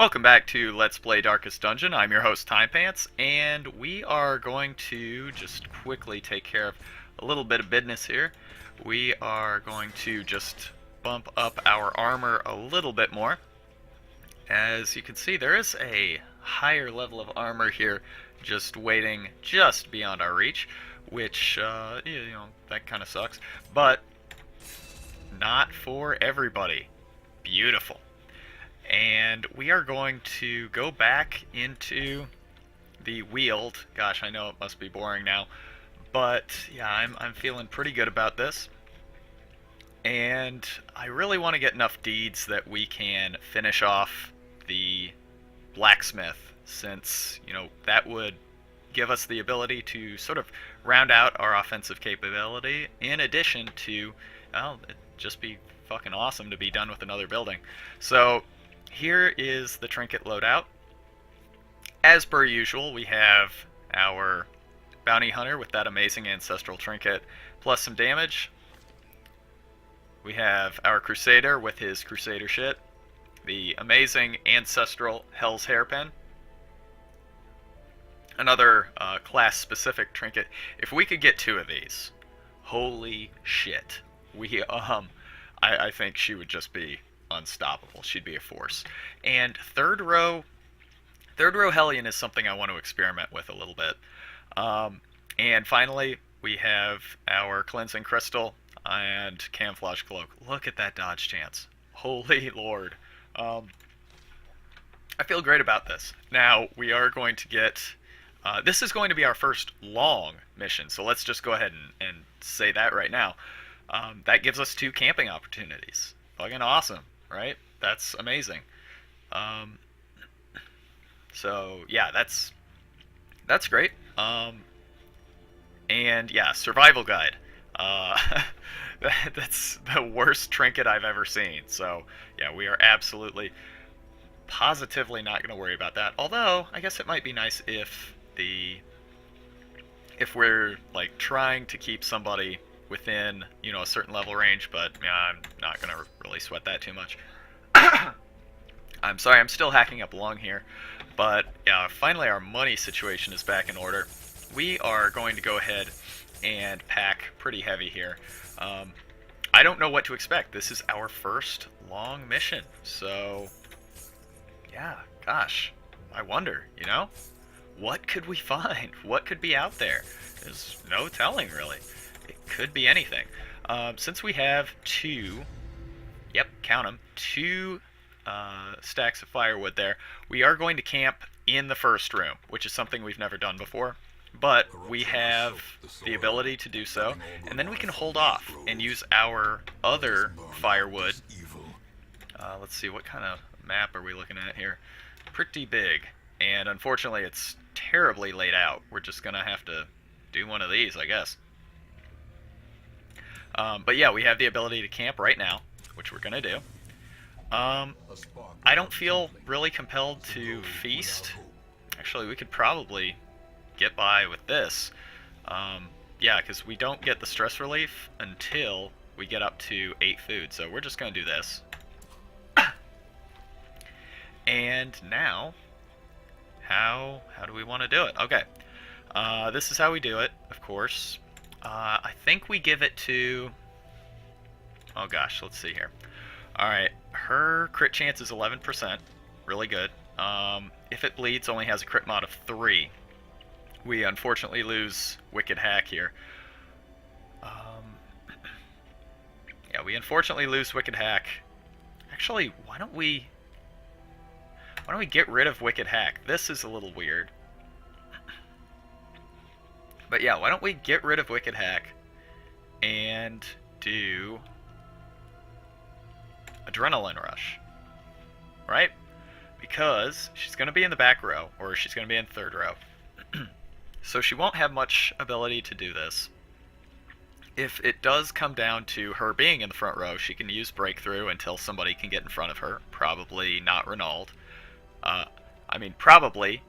Welcome back to Let's Play Darkest Dungeon. I'm your host, Timepants, and we are going to just quickly take care of a little bit of business here. We are going to just bump up our armor a little bit more. As you can see, there is a higher level of armor here just waiting just beyond our reach, which, that kind of sucks, but not for everybody. Beautiful. And we are going to go back into the Weald. Gosh, I know it must be boring now, but yeah, I'm feeling pretty good about this. And I really want to get enough deeds that we can finish off the blacksmith, since, that would give us the ability to sort of round out our offensive capability, in addition to, well, it'd just be fucking awesome to be done with another building. So here is the trinket loadout. As per usual, we have our bounty hunter with that amazing ancestral trinket, plus some damage. We have our crusader with his crusader shit, the amazing ancestral Hell's hairpin, another class-specific trinket. If we could get 2 of these, holy shit, I think she would just be unstoppable. She'd be a force. And third row Hellion is something I want to experiment with a little bit. And finally, we have our cleansing crystal and camouflage cloak. Look at that dodge chance. Holy lord. I feel great about this. Now, we are going to get... this is going to be our first long mission, so let's just go ahead and say that right now. That gives us 2 camping opportunities. Fucking awesome, right? That's amazing. So yeah, that's great. And yeah, survival guide. That's the worst trinket I've ever seen. So yeah, we are absolutely, positively not going to worry about that. Although I guess it might be nice if we're like trying to keep somebody within, a certain level range, but yeah, I'm not going to really sweat that too much. I'm sorry, I'm still hacking up lung here, but yeah, finally our money situation is back in order. We are going to go ahead and pack pretty heavy here. I don't know what to expect. This is our first long mission, so yeah, gosh, I wonder, what could we find? What could be out there? There's no telling, really. It could be anything. Since we have 2, yep, count them, 2 stacks of firewood there, we are going to camp in the first room, which is something we've never done before. But we have the ability to do so, and then we can hold off and use our other firewood. Let's see, what kind of map are we looking at here? Pretty big, and unfortunately it's terribly laid out. We're just going to have to do one of these, I guess. But yeah, we have the ability to camp right now, which we're going to do. I don't feel really compelled to feast. Actually, we could probably get by with this. Yeah, because we don't get the stress relief until we get up to 8 food, so we're just going to do this. And now, how do we want to do it? Okay, this is how we do it, of course. I think we give it to... Oh gosh, let's see here. Alright, her crit chance is 11%. Really good. If it bleeds, only has a crit mod of 3. We unfortunately lose Wicked Hack here. Yeah, we unfortunately lose Wicked Hack. Actually, why don't we get rid of Wicked Hack? This is a little weird. But yeah, why don't we get rid of Wicked Hack and do Adrenaline Rush, right? Because she's going to be in the back row, or she's going to be in third row. So she won't have much ability to do this. If it does come down to her being in the front row, she can use Breakthru until somebody can get in front of her. Probably not Renauld. Probably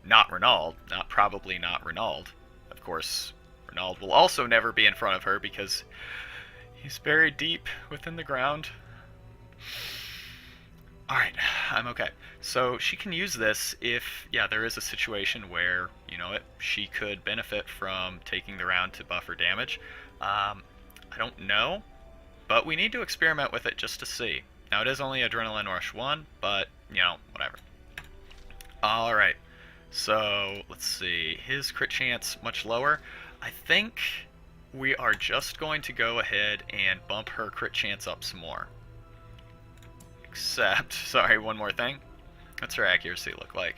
not Renauld, not probably not Renauld. Of course, Renauld will also never be in front of her because he's buried deep within the ground. Alright, I'm okay. So she can use this if, yeah, there is a situation where, she could benefit from taking the round to buffer damage. I don't know, but we need to experiment with it just to see. Now, it is only Adrenaline Rush 1, but, whatever. Alright, so let's see. His crit chance much lower. I think we are just going to go ahead and bump her crit chance up some more. Except, sorry, one more thing. What's her accuracy look like?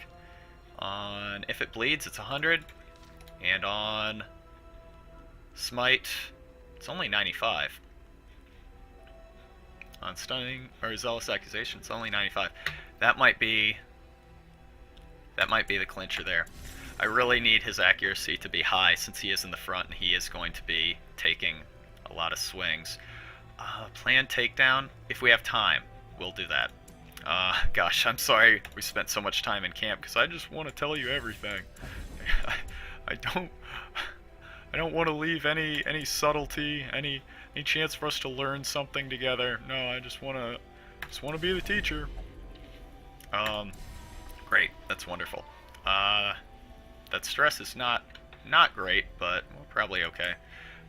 On if it bleeds, it's 100, and on smite, it's only 95. On stunning or zealous accusation, it's only 95. That might be the clincher there. I really need his accuracy to be high since he is in the front and he is going to be taking a lot of swings. Planned takedown, if we have time, we'll do that. Gosh, I'm sorry we spent so much time in camp because I just want to tell you everything. I don't want to leave any subtlety, any chance for us to learn something together. No, I just want to be the teacher. Great, that's wonderful. That stress is not great, but we're probably okay.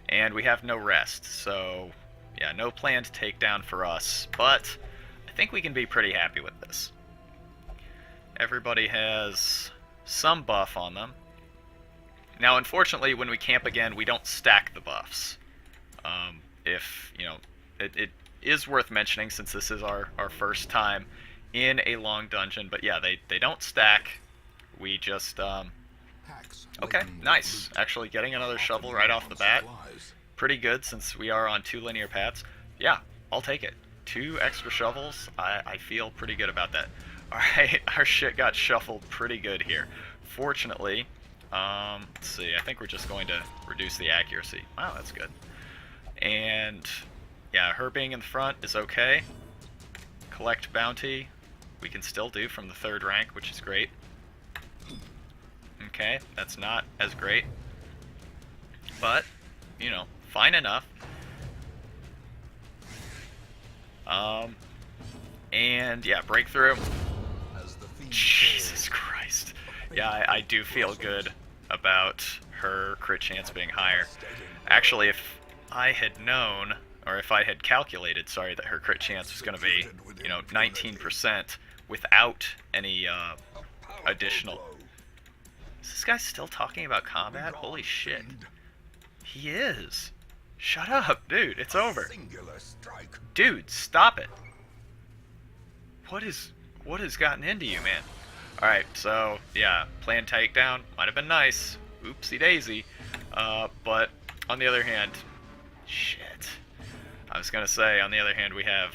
And we have no rest, so yeah, no planned takedown for us, but I think we can be pretty happy with this. Everybody has some buff on them. Now, unfortunately, when we camp again, we don't stack the buffs. It is worth mentioning since this is our first time in a long dungeon, but yeah, they don't stack. We just, okay, nice. Actually getting another shovel right off the bat. Pretty good since we are on 2 linear paths. Yeah, I'll take it. 2 extra shovels, I feel pretty good about that. Alright, our shit got shuffled pretty good here. Fortunately, let's see, I think we're just going to reduce the accuracy. Wow, that's good. And, yeah, her being in the front is okay. Collect bounty, we can still do from the 3rd rank, which is great. Okay, that's not as great. But, fine enough. And yeah, Breakthru. Jesus Christ. Yeah, I do feel good about her crit chance being higher. Actually, if I had known, or if I had calculated, sorry, that her crit chance was going to be, 19% without any additional... Is this guy still talking about combat? Holy shit. He is. Shut up, dude. It's over. Dude, stop it. What has gotten into you, man? Alright, so, yeah, planned takedown might have been nice. Oopsie daisy. But, on the other hand, shit. I was gonna say, on the other hand, we have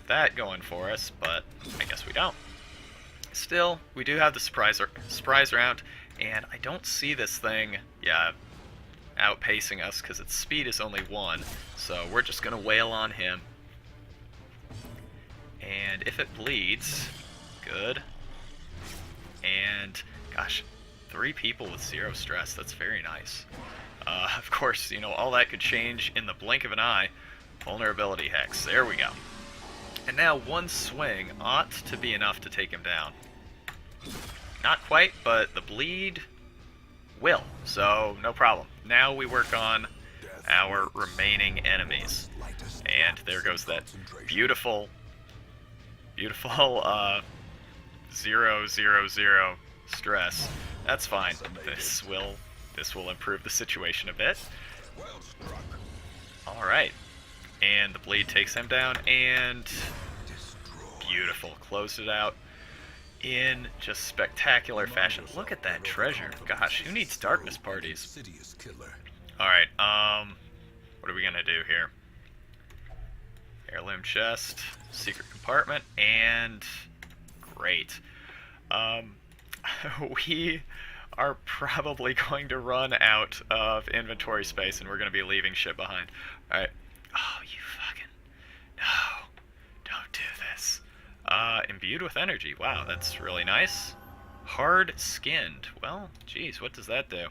that going for us, but I guess we don't. Still, we do have the surprise round, and I don't see this thing, yeah, outpacing us, because its speed is only 1, so we're just gonna wail on him. And if it bleeds, good. And, gosh, 3 people with 0 stress, that's very nice. Of course, all that could change in the blink of an eye. Vulnerability hex, there we go. And now 1 swing ought to be enough to take him down. Not quite, but the bleed will, so no problem. Now we work on our remaining enemies. And there goes that beautiful 0, 0, 0 stress. That's fine. This will improve the situation a bit. Alright. And the bleed takes him down, and beautiful. Closed it out in just spectacular fashion. Look at that treasure. Gosh, who needs darkness parties? Alright, what are we gonna do here? Heirloom chest, secret compartment, and great. We are probably going to run out of inventory space, and we're going to be leaving shit behind. Alright. Oh, you fucking... No. Don't do this. Imbued with energy. Wow, that's really nice. Hard-skinned. Well, geez, what does that do?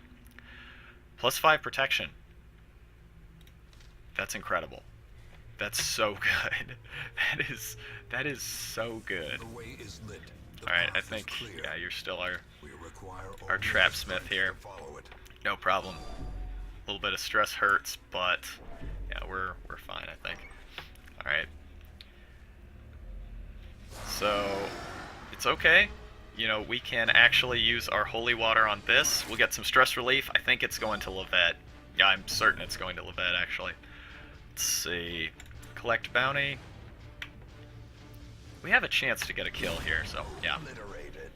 +5 protection. That's incredible. That's so good. That is so good. The way is lit. The All right, I path is think clear. yeah, you're still our We require our only trap the smith strength here. to follow it. No problem. A little bit of stress hurts, but yeah, we're fine, I think. All right. So it's okay. You know, we can actually use our holy water on this. We'll get some stress relief. I think it's going to Levette. Yeah, I'm certain it's going to Levette, actually. Let's see. Collect bounty. We have a chance to get a kill here, so yeah. Obliterated.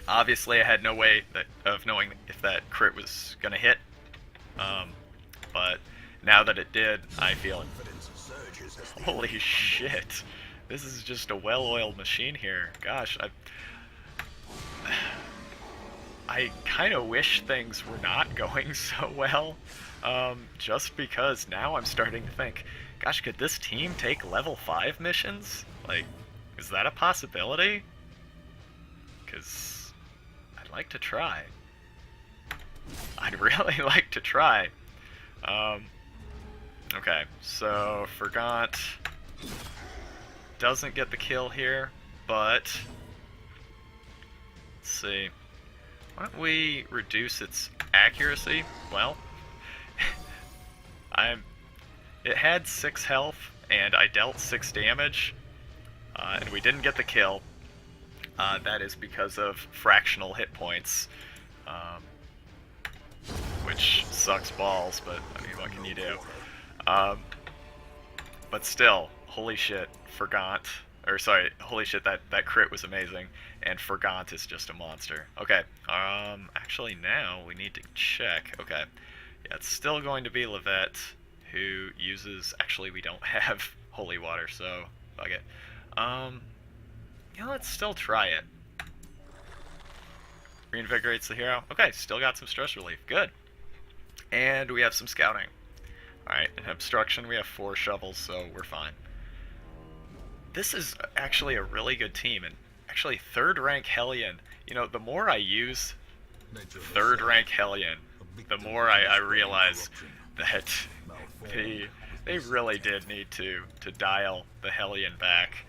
Obviously, I had no way of knowing if that crit was going to hit. But now that it did, I feel... Confidence surges as the Holy enemy shit. This is just a well-oiled machine here. Gosh, I kind of wish things were not going so well. Just because now I'm starting to think, gosh, could this team take level 5 missions? Like, is that a possibility? Because I'd like to try. I'd really like to try. Okay, so Forgot doesn't get the kill here, but let's see. Why don't we reduce its accuracy? Well, it had 6 health, and I dealt 6 damage, and we didn't get the kill. That is because of fractional hit points, which sucks balls, but I mean, what can you do? But still, holy shit, Forgot. Or sorry, holy shit, that crit was amazing, and Forgot is just a monster. Okay, actually now we need to check. Okay, yeah, it's still going to be Levette, who uses, actually we don't have holy water, so fuck it. Yeah, let's still try it. Reinvigorates the hero. Okay, still got some stress relief, good. And we have some scouting. Alright, in obstruction we have 4 shovels, so we're fine. This is actually a really good team, and actually 3rd rank Hellion. You know, the more I use 3rd rank Hellion, the more I realize that they really did need to dial the Hellion back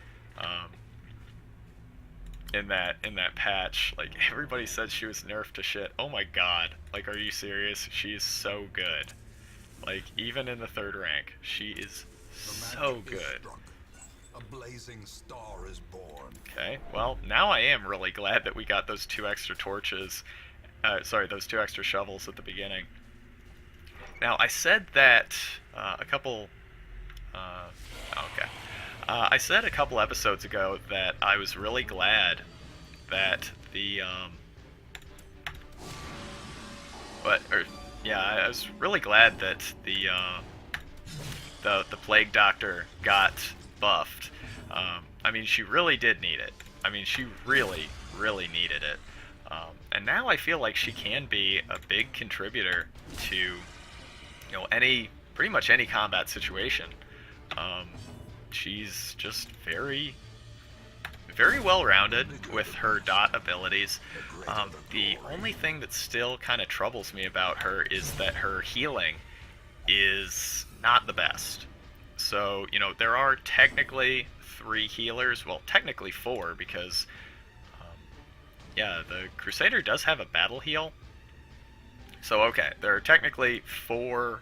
in that patch. Like, everybody said she was nerfed to shit. Oh my god, like, are you serious? She is so good. Like, even in the 3rd rank, she is so good. A blazing star is born. Okay, well, now I am really glad that we got those 2 extra torches. Those 2 extra shovels at the beginning. Now, I said that a couple... okay. I said a couple episodes ago that I was really glad that the... I was really glad that the Plague Doctor got buffed. I mean, she really did need it. I mean, she really, really needed it. And now I feel like she can be a big contributor to, you know, pretty much any combat situation. She's just very, very well-rounded with her dot abilities. The only thing that still kind of troubles me about her is that her healing is not the best. So, you know, there are technically 3 healers, well, technically 4, because, yeah, the Crusader does have a battle heal. So, okay, there are technically 4,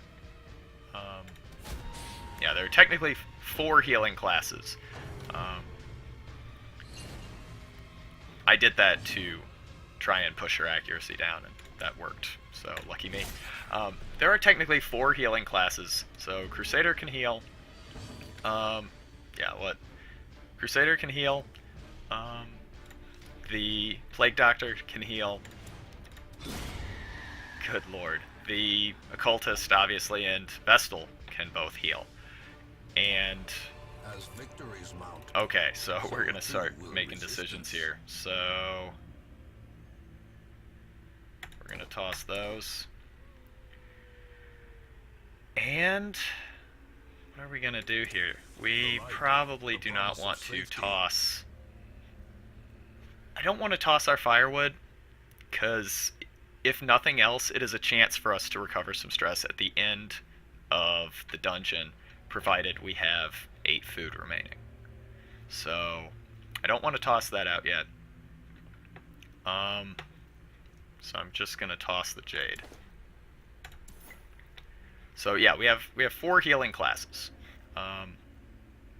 there are technically 4 healing classes. I did that to try and push her accuracy down, and that worked, so lucky me. There are technically 4 healing classes, so Crusader can heal. Crusader can heal. The Plague Doctor can heal. Good lord. The Occultist, obviously, and Vestal can both heal. And... As victories mount, okay, so we're gonna start making decisions here. So... we're gonna toss those. And... what are we gonna do here? We probably do not want to toss... I don't want to toss our firewood, because if nothing else, it is a chance for us to recover some stress at the end of the dungeon, provided we have 8 food remaining. So I don't want to toss that out yet. So I'm just gonna toss the Jade. So yeah, we have 4 healing classes.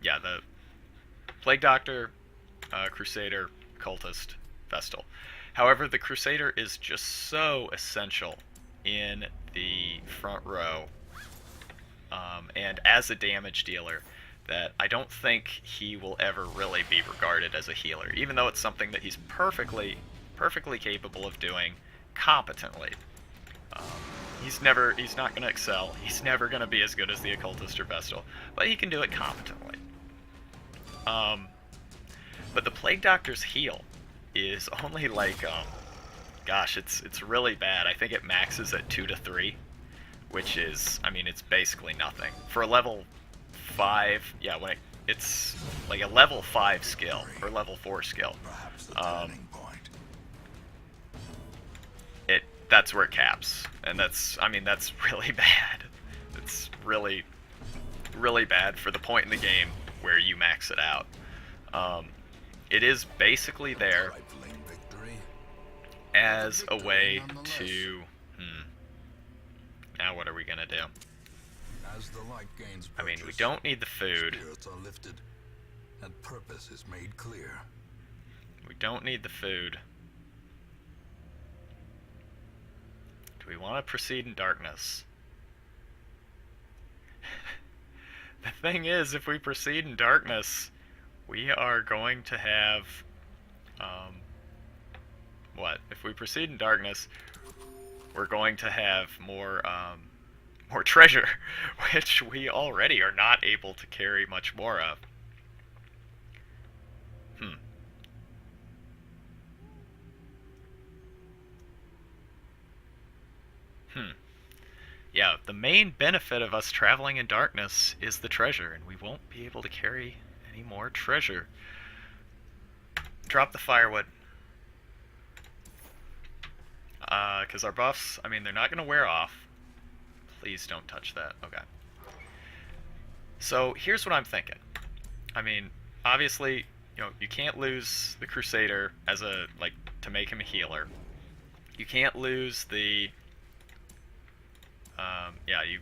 Yeah, the Plague Doctor, Crusader, Cultist, Vestal. However, the Crusader is just so essential in the front row, and as a damage dealer, that I don't think he will ever really be regarded as a healer, even though it's something that he's perfectly capable of doing competently. He's not going to excel. He's never going to be as good as the Occultist or Vestal, but he can do it competently. But the Plague Doctor's heal is only like, gosh, it's really bad. I think it maxes at 2 to 3, which is, I mean, it's basically nothing. For a level 5, yeah, when it's like a level 5 skill, or level 4 skill, that's where it caps. And that's really bad. It's really, really bad for the point in the game where you max it out. It is basically there as a way to... Now what are we gonna do? I mean, we don't need the food. And purpose is made clear. We don't need the food. Do we want to proceed in darkness? The thing is, if we proceed in darkness, we are going to have... what? If we proceed in darkness, we're going to have more treasure, which we already are not able to carry much more of. Yeah, the main benefit of us traveling in darkness is the treasure, and we won't be able to carry any more treasure. Drop the firewood. Because our buffs, I mean, they're not going to wear off. Please don't touch that. Okay. So, here's what I'm thinking. I mean, obviously, you know, you can't lose the Crusader as a, like, to make him a healer. You can't lose the... yeah, you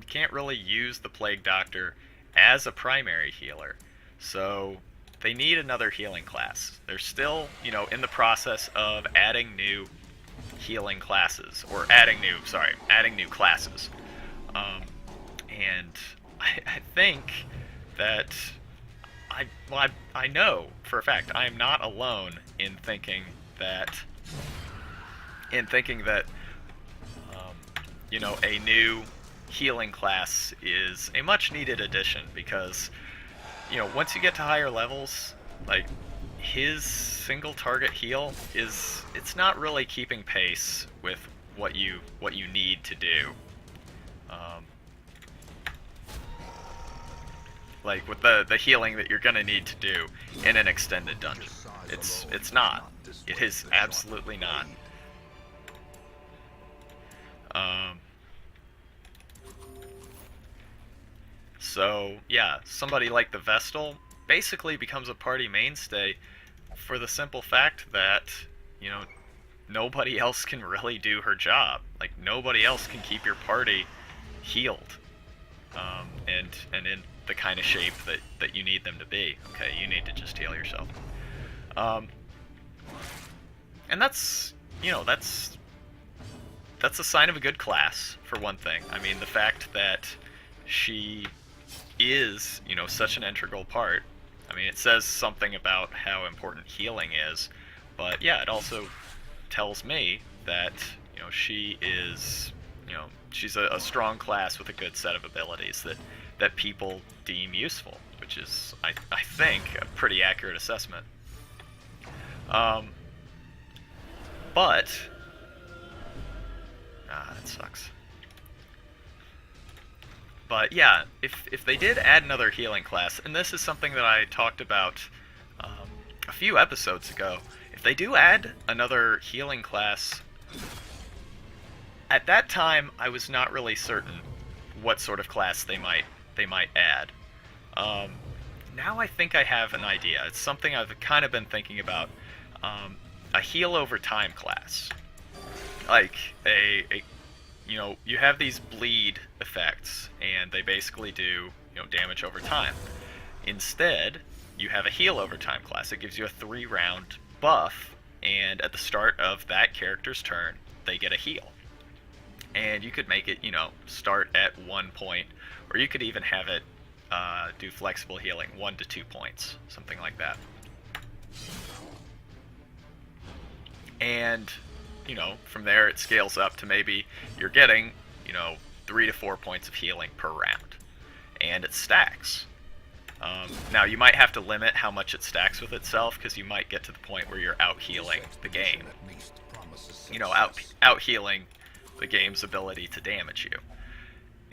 can't really use the Plague Doctor as a primary healer. So, they need another healing class. They're still, you know, in the process of adding new healing classes, or adding new classes. And I think that I know for a fact I am not alone in thinking that you know, a new healing class is a much needed addition, because, you know, once you get to higher levels, like, his single target heal it's not really keeping pace with what you need to do. Like with the healing that you're gonna need to do in an extended dungeon. It's not. It is absolutely not. So yeah, somebody like the Vestal basically becomes a party mainstay for the simple fact that, you know, nobody else can really do her job. Like, nobody else can keep your party healed, and in the kind of shape that you need them to be. Okay, you need to just heal yourself. And that's, you know, that's a sign of a good class, for one thing. I mean, the fact that she is, you know, such an integral part. I mean, it says something about how important healing is, but yeah, it also tells me that, you know, she is, you know, she's a strong class with a good set of abilities that people deem useful, which is, I think, a pretty accurate assessment. But that sucks. But yeah, if they did add another healing class, and this is something that I talked about a few episodes ago, if they do add another healing class, at that time I was not really certain what sort of class they might add. now I think I have an idea. It's something I've kind of been thinking about. A heal over time class. Like, you have these bleed effects, and they basically do, damage over time. Instead, you have a heal over time class. It gives you a 3-round buff, and at the start of that character's turn, they get a heal. And you could make it, start at 1 point, or you could even have it do flexible healing, 1 to 2 points, something like that. And, from there it scales up to maybe you're getting, 3 to 4 points of healing per round. And it stacks. Now, you might have to limit how much it stacks with itself, because you might get to the point where you're out-healing the game. Out-healing the game's ability to damage you.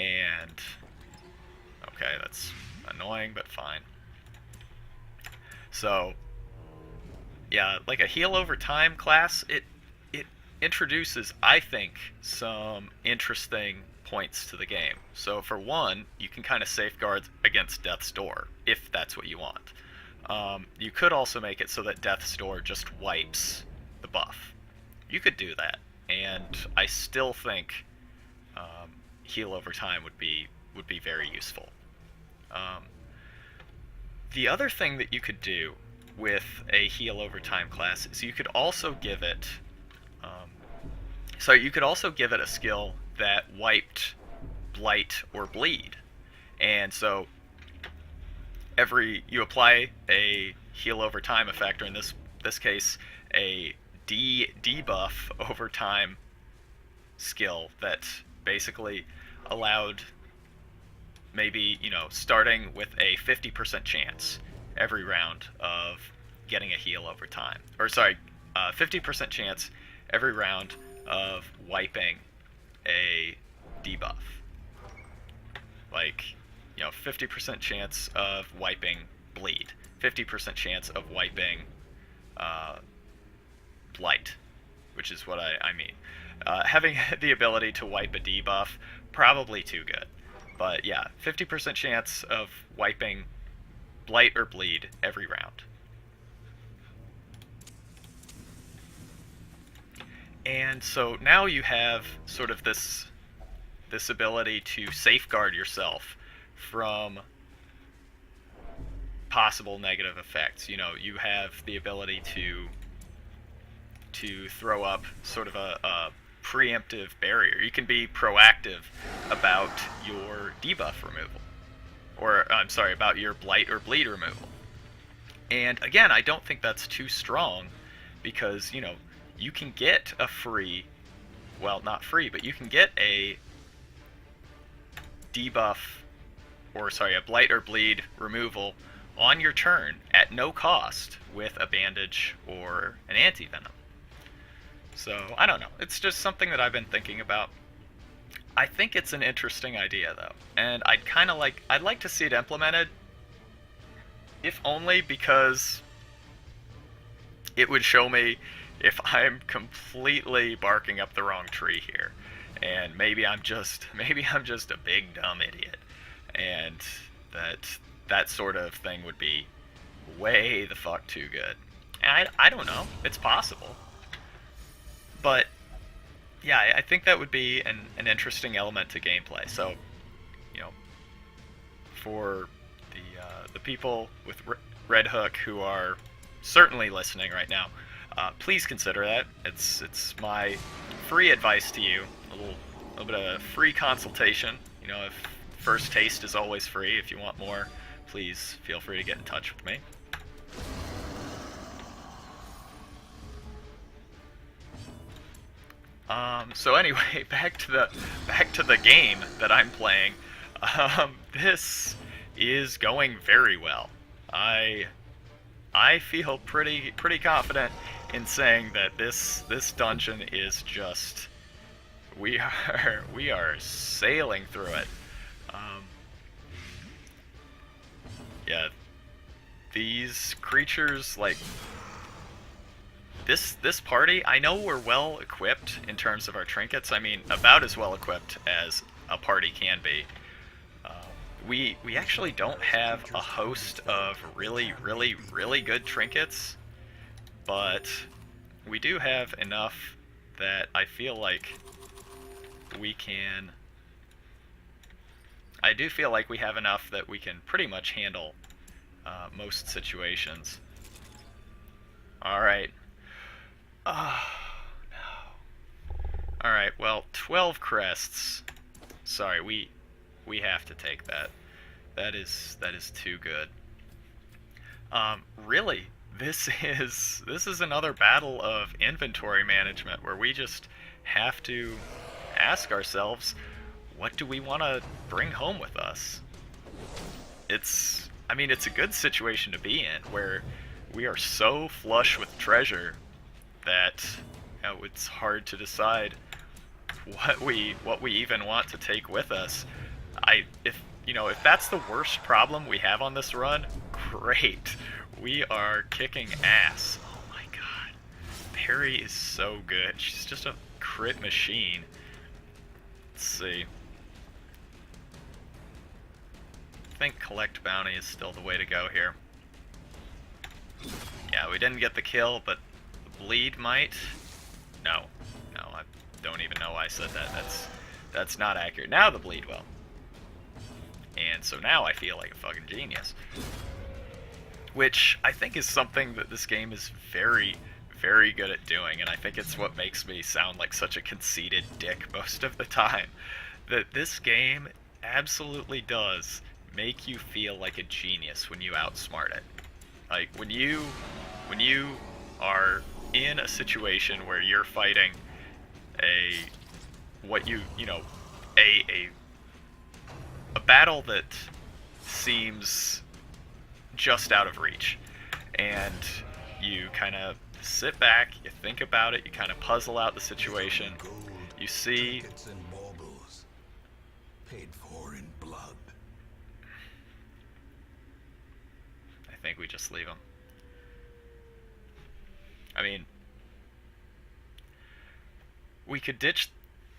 And, okay, that's annoying, but fine. So, yeah, like a heal over time class, it introduces, I think, some interesting points to the game. So for one, you can kind of safeguard against Death's Door, if that's what you want. You could also make it so that Death's Door just wipes the buff. You could do that, and I still think heal over time would be very useful. The other thing that you could do with a heal over time class is you could also give it a skill that wiped blight or bleed. And so you apply a heal over time effect, or in this case a debuff over time skill that basically allowed maybe, starting with a 50% chance every round of getting a heal over time. Or 50% chance every round of wiping a debuff. Like, 50% chance of wiping bleed. 50% chance of wiping blight, which is what I mean. Having the ability to wipe a debuff, probably too good. But yeah, 50% chance of wiping blight or bleed every round. And so now you have sort of this ability to safeguard yourself from possible negative effects. You have the ability to throw up sort of a preemptive barrier. You can be proactive about your debuff removal. Or, I'm sorry, about your blight or bleed removal. And again, I don't think that's too strong, because, you can get a free, well, not free, but you can get a debuff, or a blight or bleed removal on your turn at no cost with a bandage or an anti-venom. So, I don't know. It's just something that I've been thinking about. I think it's an interesting idea, though, and I'd like to see it implemented, if only because it would show me if I'm completely barking up the wrong tree here, and maybe I'm just a big dumb idiot, and that sort of thing would be way the fuck too good. And I don't know. It's possible. But yeah, I think that would be an interesting element to gameplay. So, for the people with Red Hook who are certainly listening right now, please consider that. It's my free advice to you. A little bit of free consultation. If first taste is always free. If you want more, please feel free to get in touch with me. So anyway, back to the game that I'm playing. This is going very well. I feel pretty confident in saying that this dungeon is just, we are sailing through it. Yeah, these creatures, like, this party, I know we're well equipped in terms of our trinkets. I mean, about as well equipped as a party can be. we actually don't have a host of really good trinkets, but we do have enough that I feel like we can... I do feel like we have enough that we can pretty much handle most situations. Alright. Oh, no. Alright, well, 12 crests. Sorry, we have to take that. That is too good. Really, this is another battle of inventory management where we just have to ask ourselves, what do we want to bring home with us? I mean, it's a good situation to be in where we are so flush with treasure that it's hard to decide what we even want to take with us. If that's the worst problem we have on this run, great. We are kicking ass. Oh my god. Perry is so good. She's just a crit machine. Let's see. I think collect bounty is still the way to go here. Yeah, we didn't get the kill, but the bleed might. No, I don't even know why I said that. That's not accurate. Now the bleed will. And so now I feel like a fucking genius. Which I think is something that this game is very good at doing, and I think it's what makes me sound like such a conceited dick most of the time. That this game absolutely does make you feel like a genius when you outsmart it. Like, when you are in a situation where you're fighting a battle that seems just out of reach, and you kind of sit back, you think about it, you kind of puzzle out the situation, you see... Paid for in blood. I think we just leave them. I mean, we can't ditch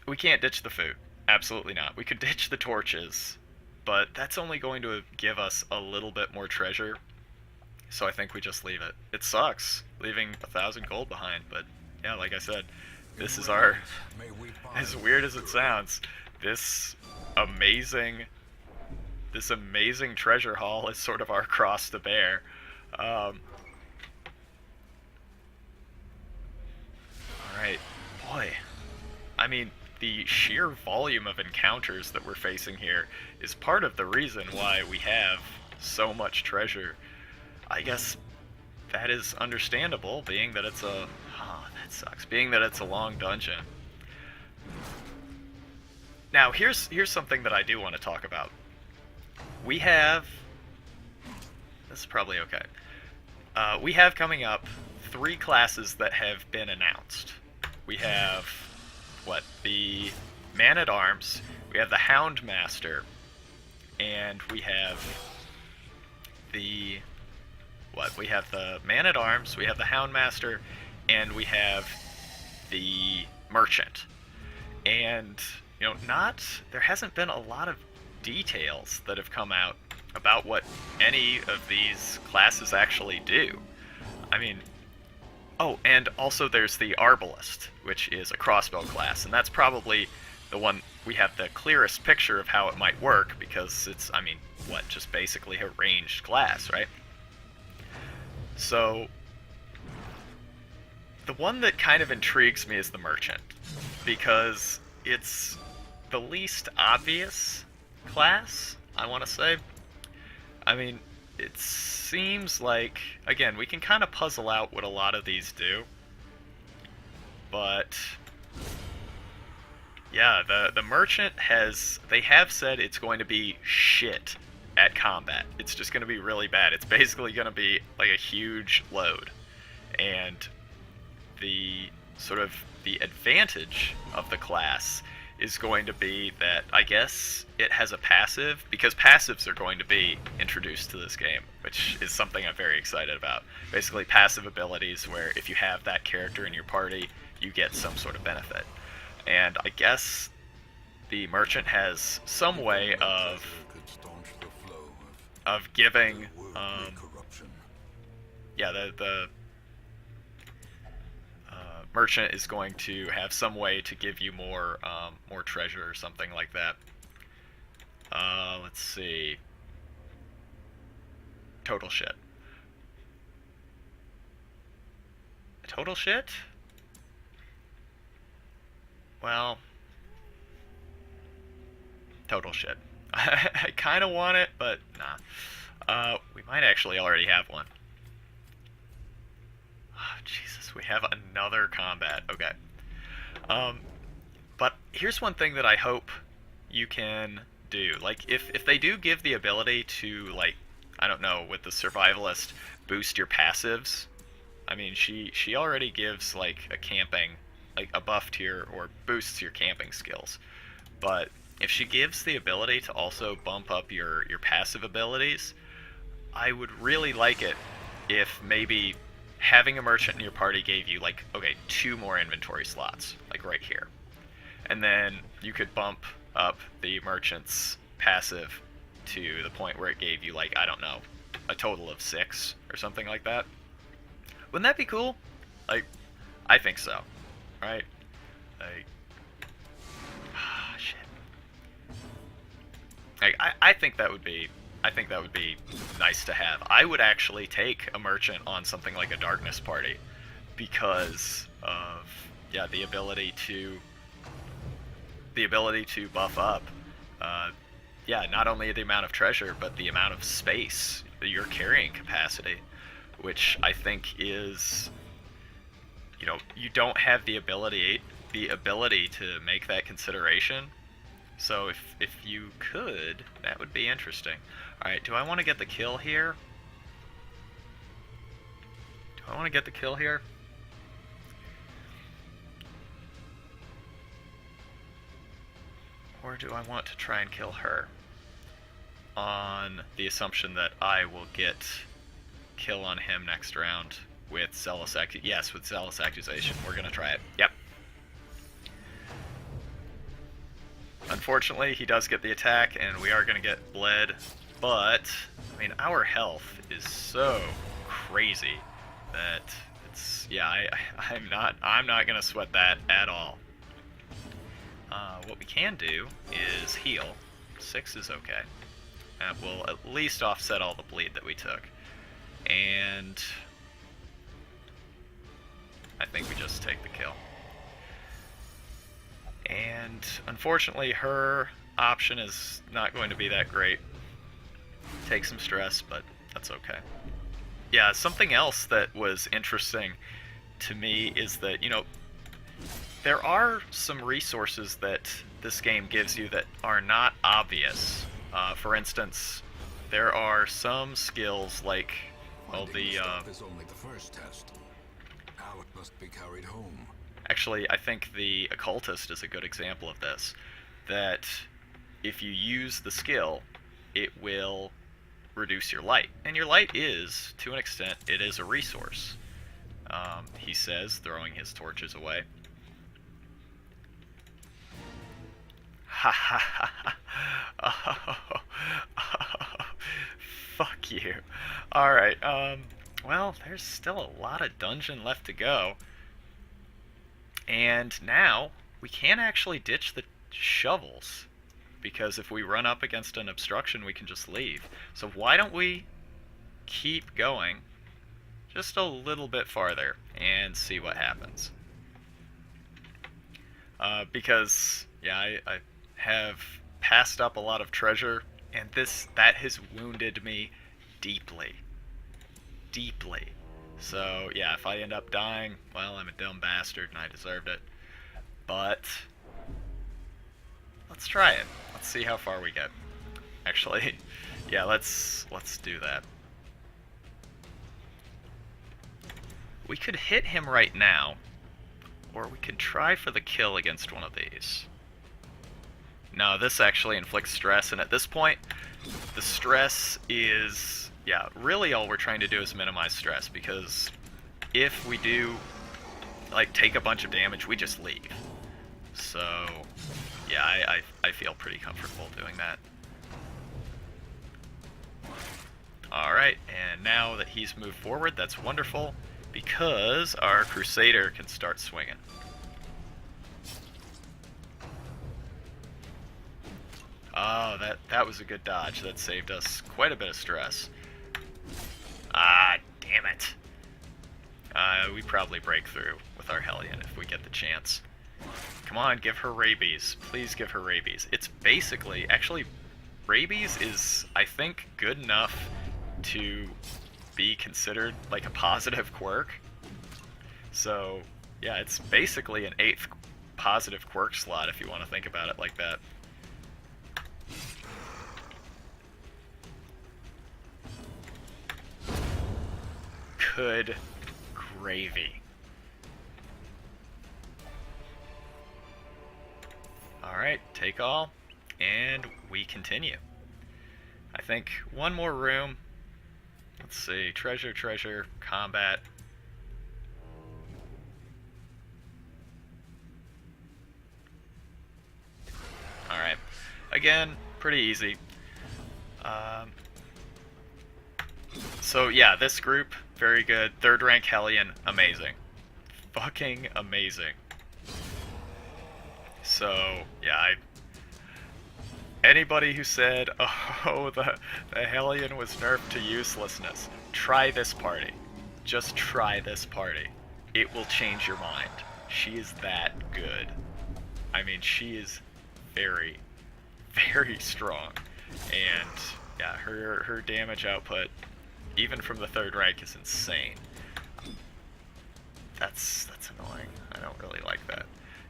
the food. Absolutely not. We could ditch the torches, but that's only going to give us a little bit more treasure. So I think we just leave it. It sucks leaving 1,000 gold behind, but yeah, like I said, this is our, as weird as it sounds, this amazing treasure haul is sort of our cross to bear. Alright, boy. I mean, the sheer volume of encounters that we're facing here is part of the reason why we have so much treasure. I guess that is understandable, being that it's a... Oh, that sucks. Being that it's a long dungeon. Now, here's something that I do want to talk about. We have... This is probably okay. We have coming up 3 classes that have been announced. We have... the Man-at-Arms, we have the Houndmaster, and we have the... We have the Man-at-Arms, we have the Houndmaster, and we have the Merchant. And, there hasn't been a lot of details that have come out about what any of these classes actually do. I mean... Oh, and also there's the Arbalist, which is a crossbow class, and that's probably the one we have the clearest picture of how it might work, because it's, just basically a ranged class, right? So, the one that kind of intrigues me is the Merchant, because it's the least obvious class, I want to say. I mean, it seems like, again, we can kind of puzzle out what a lot of these do, but yeah, the Merchant they have said it's going to be shit at combat. It's just going to be really bad. It's basically going to be like a huge load, and the advantage of the class is going to be that, I guess, it has a passive, because passives are going to be introduced to this game, which is something I'm very excited about. Basically, passive abilities where if you have that character in your party, you get some sort of benefit. And I guess the Merchant has some way of of giving, Worldly corruption. yeah, the merchant is going to have some way to give you more more treasure or something like that. Let's see. Total shit. Total shit? Well, total shit. I kind of want it, but nah. We might actually already have one. Oh, Jesus, we have another combat. Okay. But here's one thing that I hope you can do. Like, if they do give the ability to, like, I don't know, with the survivalist, boost your passives. I mean, she already gives, like, a camping, like, a buff to your, or boosts your camping skills. But if she gives the ability to also bump up your passive abilities, I would really like it if maybe having a merchant in your party gave you, like, okay, 2 more inventory slots, like right here. And then you could bump up the merchant's passive to the point where it gave you, like, I don't know, a total of 6 or something like that. Wouldn't that be cool? Like, I think so. Right? Like, shit. Like, I think that would be, nice to have. I would actually take a merchant on something like a darkness party because of, yeah, the ability to buff up, yeah, not only the amount of treasure, but the amount of space, your carrying capacity, which I think is, you know, you don't have the ability to make that consideration. So if you could, that would be interesting. All right, do I want to get the kill here? Or do I want to try and kill her? On the assumption that I will get kill on him next round with Zealous Accusation. Yes, with Zealous Accusation. We're going to try it. Yep. Unfortunately, he does get the attack, and we are going to get bled. But, I mean, our health is so crazy that it's, yeah, I'm not going to sweat that at all. What we can do is heal. 6 is okay. That will at least offset all the bleed that we took. And I think we just take the kill. And unfortunately, her option is not going to be that great. Take some stress, but that's okay. Yeah, something else that was interesting to me is that, you know, there are some resources that this game gives you that are not obvious. For instance, there are some skills like, well, the is only the first test. Now it must be carried home. actually, I think the occultist is a good example of this. That if you use the skill, it will reduce your light, and your light is, to an extent, it is a resource. He says, throwing his torches away. Ha ha ha ha. Oh, fuck you. Alright, well, there's still a lot of dungeon left to go. And now, we can actually ditch the shovels, because if we run up against an obstruction, we can just leave. So why don't we keep going just a little bit farther and see what happens. Because, yeah, I have passed up a lot of treasure, and that has wounded me deeply. Deeply. So, yeah, if I end up dying, well, I'm a dumb bastard and I deserved it. But let's try it. Let's see how far we get. Actually, yeah, let's do that. We could hit him right now, or we could try for the kill against one of these. No, this actually inflicts stress, and at this point, the stress is, yeah, really all we're trying to do is minimize stress, because if we do, like, take a bunch of damage, we just leave. So, yeah, I feel pretty comfortable doing that. Alright, and now that he's moved forward, that's wonderful, because our Crusader can start swinging. Oh, that was a good dodge. That saved us quite a bit of stress. Ah, damn it. We probably break through with our Hellion if we get the chance. Come on, give her rabies. Please give her rabies. It's basically, actually, rabies is, I think, good enough to be considered like a positive quirk. So, yeah, it's basically an 8th positive quirk slot if you want to think about it like that. Good gravy. Alright, take all, and we continue. I think one more room. Let's see, treasure, treasure, combat. Alright, again, pretty easy. So yeah, this group, very good. 3rd rank Hellion, amazing. Fucking amazing. So, yeah, anybody who said, oh, the Hellion was nerfed to uselessness, try this party. Just try this party. It will change your mind. She is that good. I mean, she is very, very strong. And, yeah, her damage output, even from the 3rd rank, is insane. That's annoying. I don't really like that.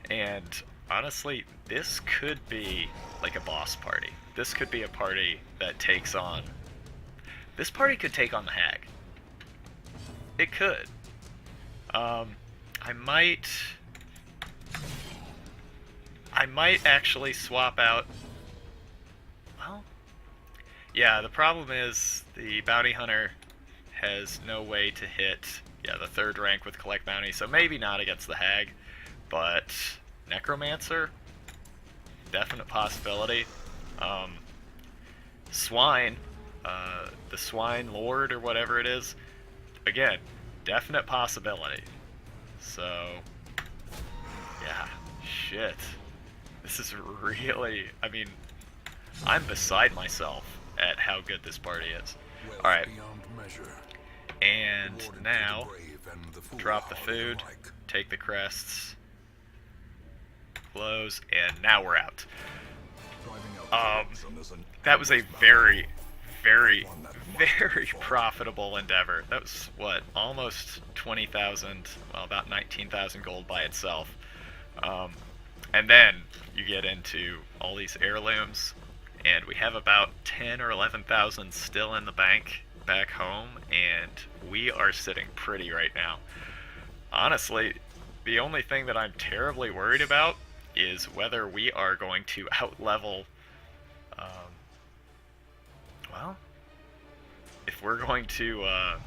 And honestly, this could be like a boss party. This could be a party that takes on... This party could take on the Hag. It could. I might actually swap out... Well... Yeah, the problem is the Bounty Hunter has no way to hit, yeah, the 3rd rank with Collect Bounty, so maybe not against the Hag, but Necromancer, definite possibility. Swine, the Swine Lord or whatever it is, again, definite possibility. So, yeah, shit. This is really, I mean, I'm beside myself at how good this party is. Alright. And now, drop the food, take the crests, close, and now we're out. That was a very, very, very profitable endeavor. That was, what, almost 20,000, well, about 19,000 gold by itself. And then you get into all these heirlooms, and we have about 10 or 11,000 still in the bank back home, and we are sitting pretty right now. Honestly, the only thing that I'm terribly worried about is whether we are going to outlevel, well, if we're going to, well,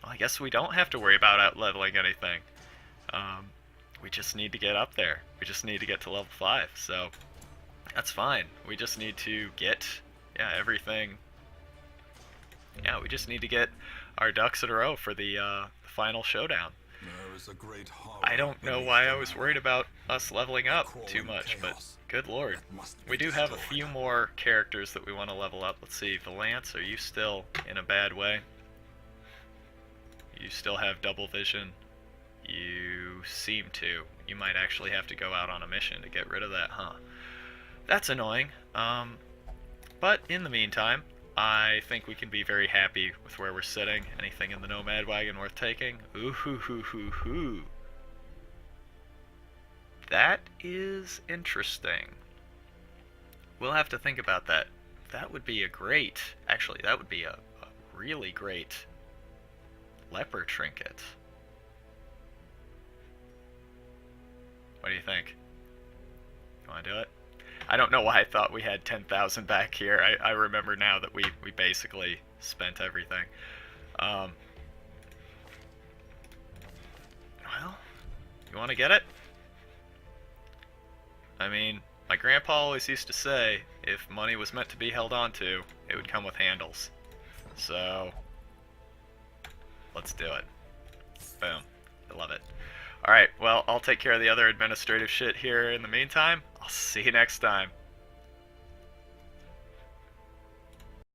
I guess we don't have to worry about outleveling anything. We just need to get up there. We just need to get to level 5, so that's fine. We just need to get, yeah, everything. Yeah, we just need to get our ducks in a row for the final showdown. I don't know why I was worried about us leveling up too much, but good lord. We do have a few more characters that we want to level up. Let's see, Valance, are you still in a bad way? You still have double vision? You seem to. You might actually have to go out on a mission to get rid of that, huh? That's annoying. But in the meantime, I think we can be very happy with where we're sitting. Anything in the Nomad Wagon worth taking? Ooh hoo hoo hoo hoo. That is interesting. We'll have to think about that. That would be a great, actually, that would be a really great leper trinket. What do you think? You want to do it? I don't know why I thought we had 10,000 back here. I remember now that we basically spent everything. Well, you want to get it? I mean, My grandpa always used to say, if money was meant to be held on to, it would come with handles. So, let's do it. Boom. I love it. Alright, well, I'll take care of the other administrative shit here in the meantime. I'll see you next time.